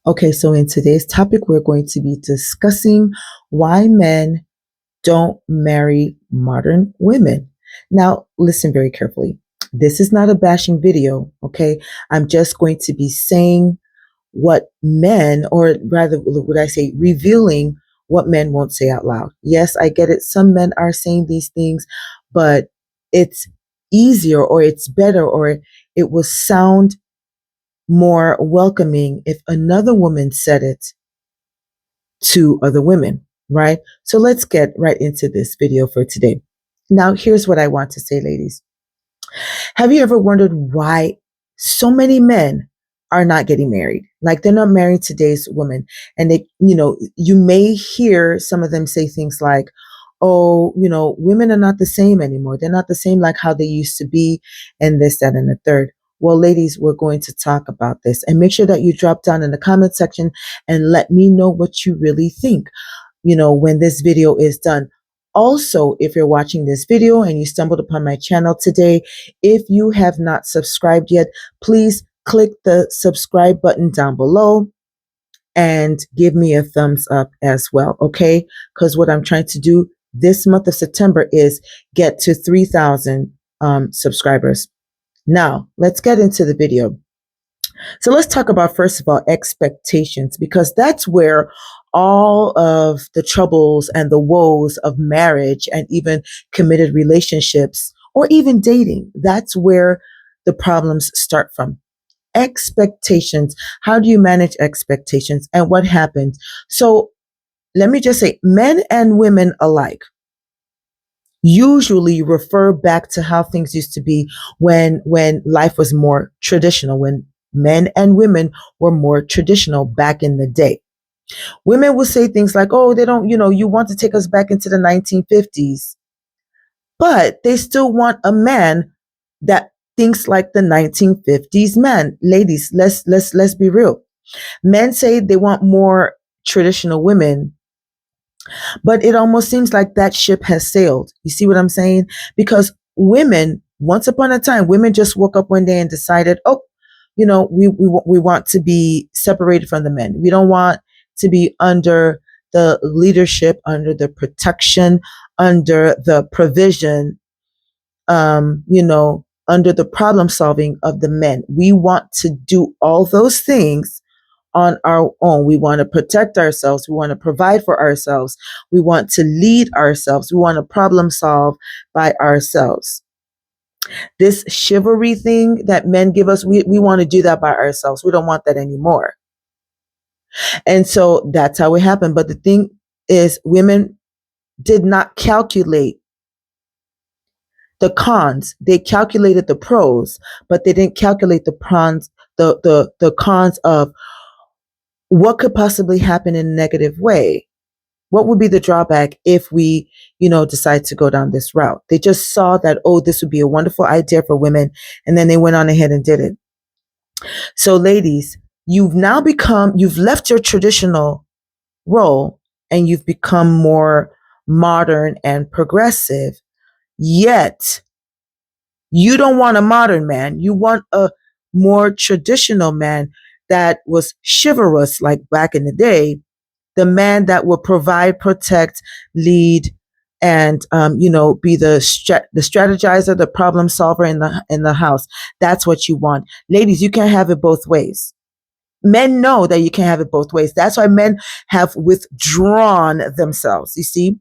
Okay, so in today's topic, we're going to be discussing why men don't marry modern women. Now, listen very carefully. This is not a bashing video, okay? I'm just going to be saying what men, or rather, would I say, revealing what men won't say out loud. Yes, I get it. Some men are saying these things, but it's easier or it's better or it will sound more welcoming if another woman said it to other women, right? So let's get right into this video for today. Now, here's what I want to say, ladies. Have you ever wondered why so many men are not getting married? Like they're not marrying today's women. And you may hear some of them say things like, oh, women are not the same anymore. They're not the same like how they used to be, and this, that, and the third. Well, ladies, we're going to talk about this and make sure that you drop down in the comment section and let me know what you really think, when this video is done. Also, if you're watching this video and you stumbled upon my channel today, if you have not subscribed yet, please click the subscribe button down below and give me a thumbs up as well, okay? Because what I'm trying to do this month of September is get to 3,000 subscribers. Now, let's get into the video. So let's talk about, first of all, expectations, because that's where all of the troubles and the woes of marriage and even committed relationships or even dating, that's where the problems start from. Expectations. How do you manage expectations and what happens? So let me just say, men and women alike usually refer back to how things used to be when life was more traditional, when men and women were more traditional back in the day. Women will say things like, oh, they don't, you want to take us back into the 1950s, but they still want a man that thinks like the 1950s man. Ladies, let's be real. Men say they want more traditional women, but it almost seems like that ship has sailed. You see what I'm saying? Because women, once upon a time, women just woke up one day and decided, oh, we want to be separated from the men. We don't want to be under the leadership, under the protection, under the provision, under the problem solving of the men. We want to do all those things on our own. We want to protect ourselves. We want to provide for ourselves. We want to lead ourselves. We want to problem solve by ourselves. This chivalry thing that men give us, we want to do that by ourselves. We don't want that anymore. And so that's how it happened. But the thing is, women did not calculate the cons. They calculated the pros, but they didn't calculate the cons, the cons of what could possibly happen in a negative way. What would be the drawback if we, decide to go down this route? They just saw that, oh, this would be a wonderful idea for women. And then they went on ahead and did it. So ladies, you've left your traditional role and you've become more modern and progressive. Yet you don't want a modern man. You want a more traditional man that was chivalrous like back in the day, the man that will provide, protect, lead, and be the strategizer, the problem solver in the house. That's what you want, ladies. You can't have it both ways. Men know that you can't have it both ways. That's why men have withdrawn themselves. You see,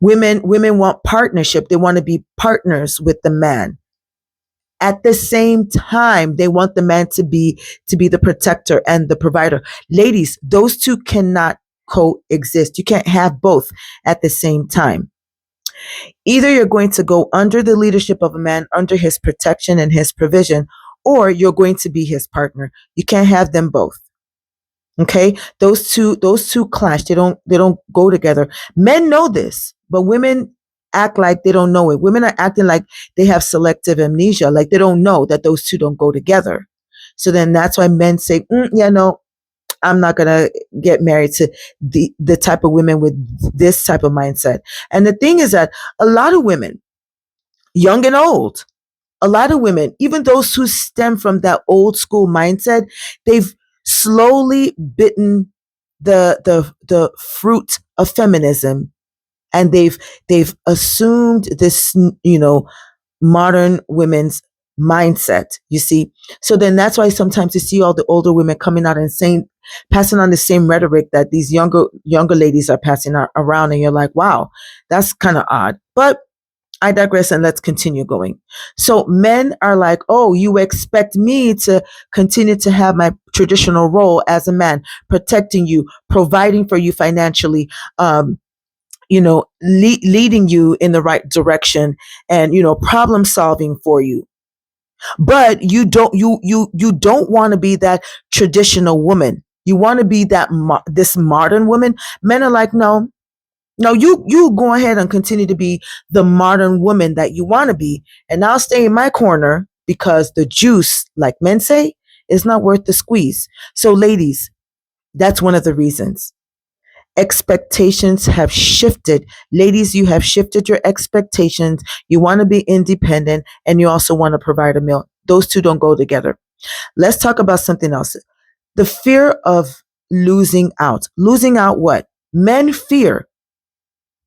women want partnership. They want to be partners with the man. At the same time, they want the man to be the protector and the provider. Ladies, those two cannot coexist. You can't have both at the same time. Either you're going to go under the leadership of a man, under his protection and his provision, or you're going to be his partner. You can't have them both. Okay? Those two clash. They don't go together. Men know this, but women act like they don't know it. Women are acting like they have selective amnesia, like they don't know that those two don't go together. So then that's why men say, I'm not going to get married to the type of women with this type of mindset. And the thing is that a lot of women, young and old, a lot of women, even those who stem from that old school mindset, they've slowly bitten the fruit of feminism, and they've assumed this, modern women's mindset, you see. So then that's why sometimes you see all the older women coming out and saying, passing on the same rhetoric that these younger ladies are passing around, and you're like, wow, that's kind of odd. But I digress, and let's continue going. So men are like, oh, you expect me to continue to have my traditional role as a man, protecting you, providing for you financially, leading you in the right direction, and problem solving for you. But you don't want to be that traditional woman. You want to be this modern woman. Men are like, no, no, you go ahead and continue to be the modern woman that you want to be, and I'll stay in my corner, because the juice, like men say, is not worth the squeeze. So ladies, that's one of the reasons. Expectations have shifted. Ladies, you have shifted your expectations. You want to be independent, and you also want to provide a meal. Those two don't go together. Let's talk about something else. The fear of losing out. Losing out what? Men fear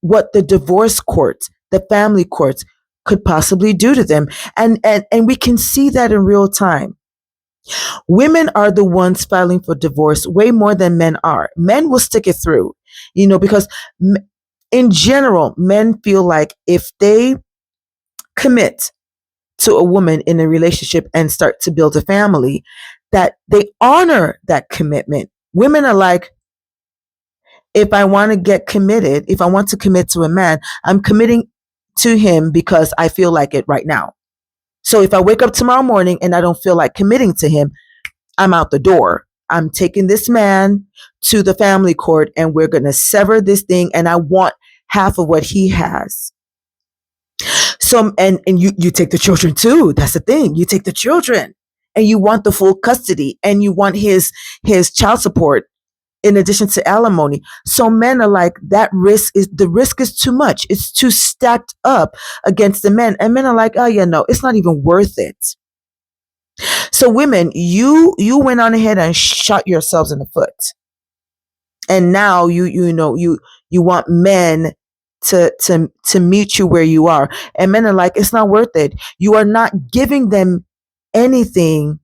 what the divorce courts, the family courts could possibly do to them. And we can see that in real time. Women are the ones filing for divorce way more than men are. Men will stick it through, because in general, men feel like if they commit to a woman in a relationship and start to build a family, that they honor that commitment. Women are like, if I want to get committed, if I want to commit to a man, I'm committing to him because I feel like it right now. So if I wake up tomorrow morning and I don't feel like committing to him, I'm out the door. I'm taking this man to the family court, and we're going to sever this thing, and I want half of what he has. So, and you take the children too. That's the thing. You take the children, and you want the full custody, and you want his child support in addition to alimony. So men are like, the risk is too much. It's too stacked up against the men. And men are like, oh yeah, no, it's not even worth it. So women, you went on ahead and shot yourselves in the foot. And now you want men to meet you where you are. And men are like, it's not worth it. You are not giving them anything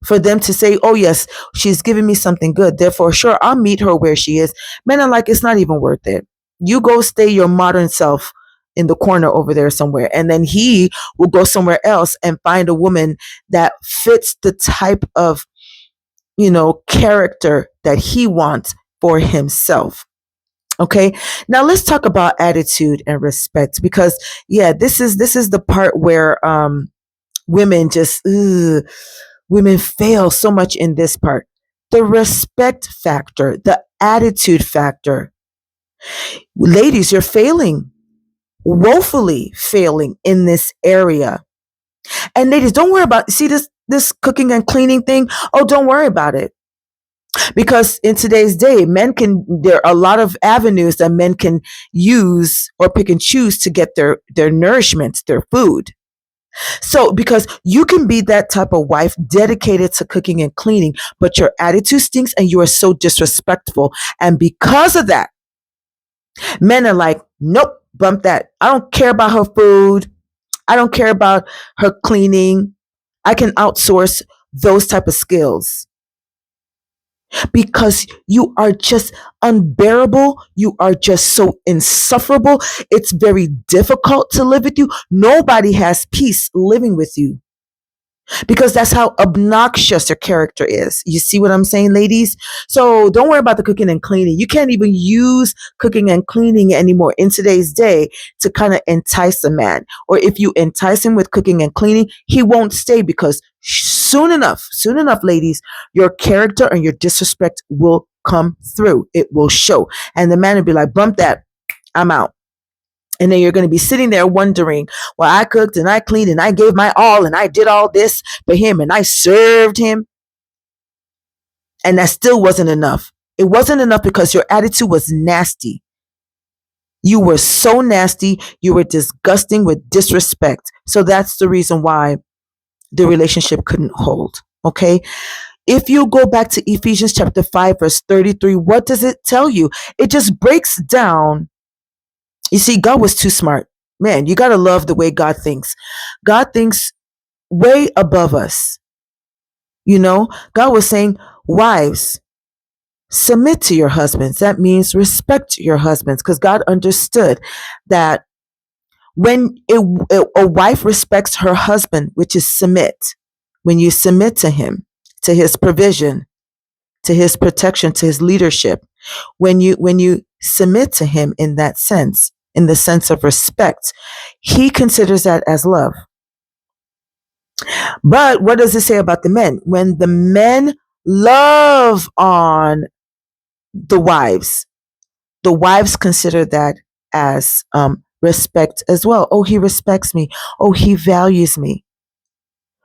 for them to say, oh yes, she's giving me something good, therefore sure, I'll meet her where she is. Men are like, it's not even worth it. You go stay your modern self in the corner over there somewhere, and then he will go somewhere else and find a woman that fits the type of character that he wants for himself. Okay, now let's talk about attitude and respect, because this is the part where women just women fail so much in this part. The respect factor, the attitude factor. Ladies, you're failing, woefully failing in this area. And ladies, don't worry about, see this cooking and cleaning thing? Oh, don't worry about it. Because in today's day, there are a lot of avenues that men can use or pick and choose to get their nourishment, their food. So, because you can be that type of wife dedicated to cooking and cleaning, but your attitude stinks and you are so disrespectful. And because of that, men are like, nope, bump that. I don't care about her food. I don't care about her cleaning. I can outsource those type of skills. Because you are just unbearable. You are just so insufferable. It's very difficult to live with you. Nobody has peace living with you, because that's how obnoxious your character is. You see what I'm saying, ladies? So don't worry about the cooking and cleaning. You can't even use cooking and cleaning anymore in today's day to kind of entice a man. Or if you entice him with cooking and cleaning, he won't stay, because soon enough, ladies, your character and your disrespect will come through. It will show. And the man will be like, bump that, I'm out. And then you're going to be sitting there wondering, well, I cooked and I cleaned and I gave my all and I did all this for him and I served him. And that still wasn't enough. It wasn't enough because your attitude was nasty. You were so nasty. You were disgusting with disrespect. So that's the reason why the relationship couldn't hold. Okay. If you go back to Ephesians chapter 5, verse 33, what does it tell you? It just breaks down. You see, God was too smart. Man, you got to love the way God thinks. God thinks way above us. You know, God was saying, wives, submit to your husbands. That means respect your husbands, because God understood that when a wife respects her husband, which is submit, when you submit to him, to his provision, to his protection, to his leadership, when you submit to him in that sense, in the sense of respect, he considers that as love. But what does it say about the men? When the men love on the wives consider that as respect as well. Oh, he respects me. Oh, he values me.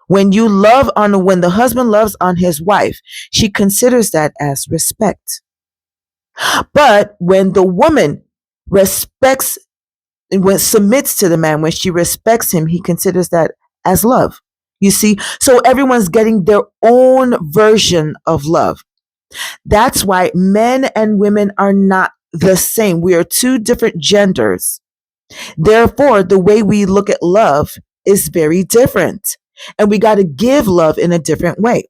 When the husband loves on his wife, she considers that as respect. But when the woman respects, when submits to the man, when she respects him, he considers that as love. You see, so everyone's getting their own version of love. That's why men and women are not the same. We are two different genders. Therefore, the way we look at love is very different. And we got to give love in a different way.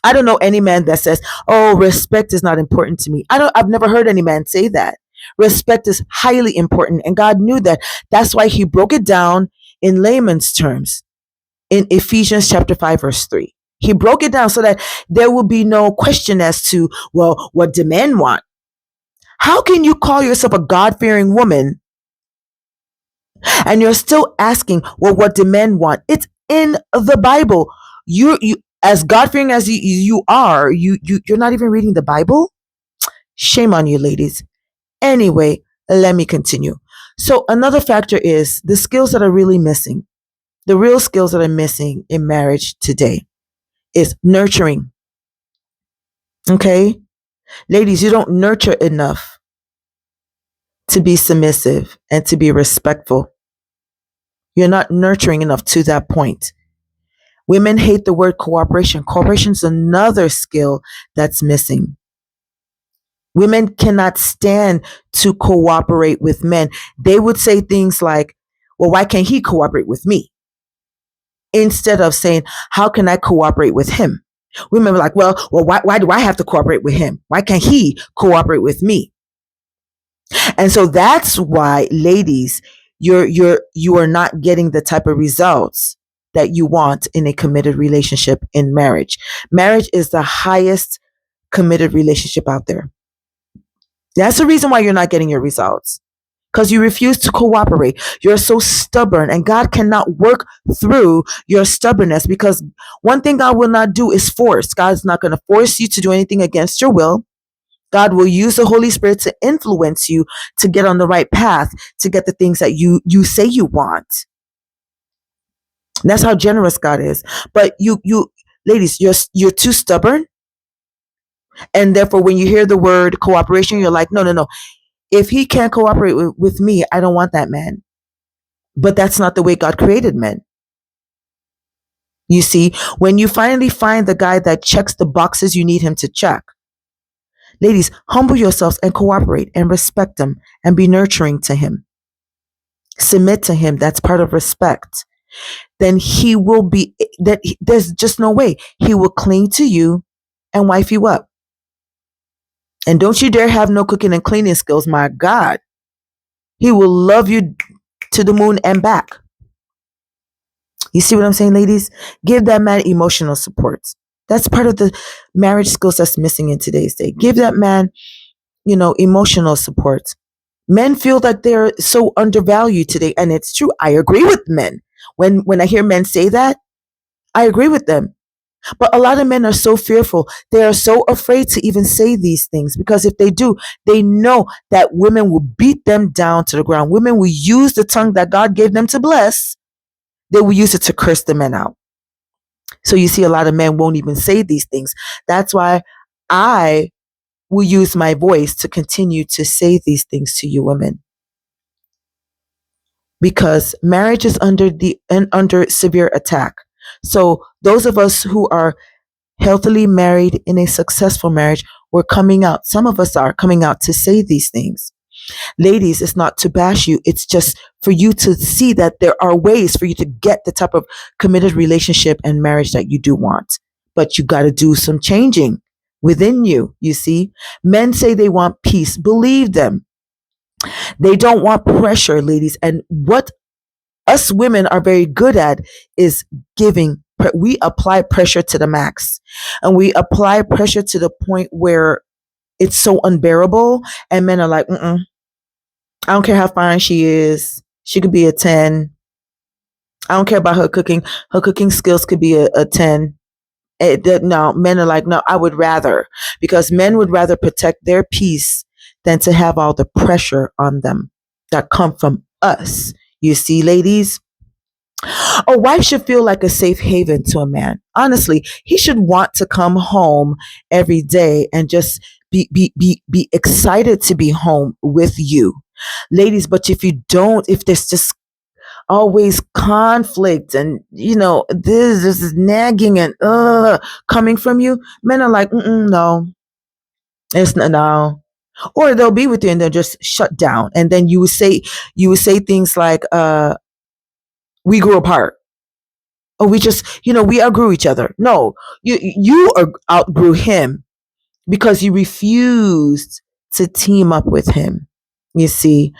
I don't know any man that says, "Oh, respect is not important to me." I've never heard any man say that. Respect is highly important, and God knew that. That's why he broke it down in layman's terms in Ephesians chapter 5, verse 3. He broke it down so that there will be no question as to, well, what do men want? How can you call yourself a God-fearing woman and you're still asking, well, what do men want? It's in the Bible. You as God-fearing as you are, you're not even reading the Bible? Shame on you, ladies. Anyway, let me continue. So another factor is the skills that are really missing. The real skills that are missing in marriage today is nurturing. Okay? Ladies, you don't nurture enough to be submissive and to be respectful. You're not nurturing enough to that point. Women hate the word cooperation. Cooperation is another skill that's missing. Women cannot stand to cooperate with men. They would say things like, well, why can't he cooperate with me? Instead of saying, how can I cooperate with him? Women are like, well, why do I have to cooperate with him? Why can't he cooperate with me? And so that's why, ladies, you are not getting the type of results that you want in a committed relationship in marriage. Marriage is the highest committed relationship out there. That's the reason why you're not getting your results, because you refuse to cooperate. You're so stubborn, and God cannot work through your stubbornness, because one thing God will not do is force. God's not going to force you to do anything against your will. God will use the Holy Spirit to influence you to get on the right path, to get the things that you say you want. And that's how generous God is. But you ladies, you're too stubborn. And therefore, when you hear the word cooperation, you're like, no. If he can't cooperate with me, I don't want that man. But that's not the way God created men. You see, when you finally find the guy that checks the boxes you need him to check, ladies, humble yourselves and cooperate and respect him and be nurturing to him. Submit to him. That's part of respect. Then he will be, there's just no way. He will cling to you and wife you up. And don't you dare have no cooking and cleaning skills, my God. He will love you to the moon and back. You see what I'm saying, ladies? Give that man emotional support. That's part of the marriage skills that's missing in today's day. Give that man, emotional support. Men feel that they're so undervalued today, and it's true. I agree with men. When I hear men say that, I agree with them. But a lot of men are so fearful. They are so afraid to even say these things, because if they do, they know that women will beat them down to the ground. Women will use the tongue that God gave them to bless. They will use it to curse the men out. So you see, a lot of men won't even say these things. That's why I will use my voice to continue to say these things to you women. Because marriage is under severe attack. So those of us who are healthily married in a successful marriage, we're coming out. Some of us are coming out to say these things. Ladies, it's not to bash you. It's just for you to see that there are ways for you to get the type of committed relationship and marriage that you do want. But you got to do some changing within you. You see, men say they want peace. Believe them. They don't want pressure, ladies. And what us women are very good at is giving. We apply pressure to the max, and we apply pressure to the point where it's so unbearable. And men are like, mm-mm, I don't care how fine she is. She could be a 10. I don't care about her cooking. Her cooking skills could be a 10. No, men are like, no, I would rather, because men would rather protect their peace than to have all the pressure on them that come from us. You see, ladies, a wife should feel like a safe haven to a man. Honestly, he should want to come home every day and just be excited to be home with you. Ladies, but if you don't, if there's just always conflict and this is nagging and coming from you, men are like, no, it's not, no. Or they'll be with you and they'll just shut down, and then you would say things like, we grew apart. Oh, we just, we outgrew each other. No, you outgrew him because you refused to team up with him. You see,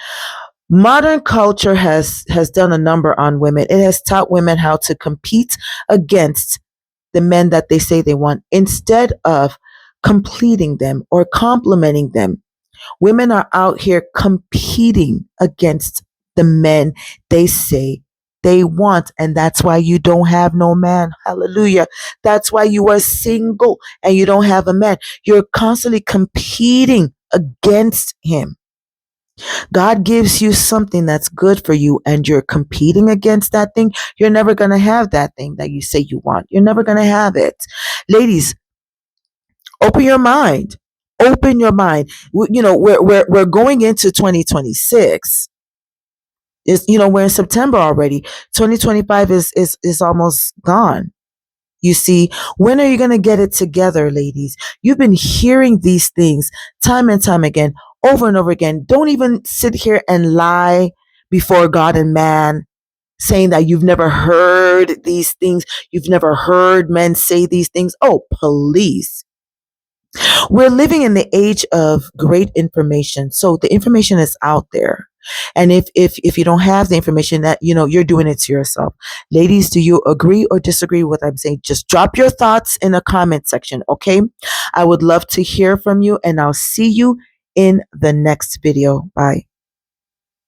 modern culture has done a number on women. It has taught women how to compete against the men that they say they want instead of completing them or complimenting them. Women are out here competing against the men they say they want. And that's why you don't have no man. Hallelujah. That's why you are single and you don't have a man. You're constantly competing against him. God gives you something that's good for you and you're competing against that thing. You're never going to have that thing that you say you want. You're never going to have it. Ladies, open your mind. Open your mind. We're going into 2026. We're in September already. 2025 is almost gone. You see, when are you going to get it together, ladies? You've been hearing these things time and time again, over and over again. Don't even sit here and lie before God and man, saying that you've never heard these things. You've never heard men say these things. Oh, please. We're living in the age of great information. So the information is out there. And if you don't have the information, that you're doing it to yourself. Ladies, do you agree or disagree with what I'm saying? Just drop your thoughts in the comment section, okay? I would love to hear from you, and I'll see you in the next video. Bye.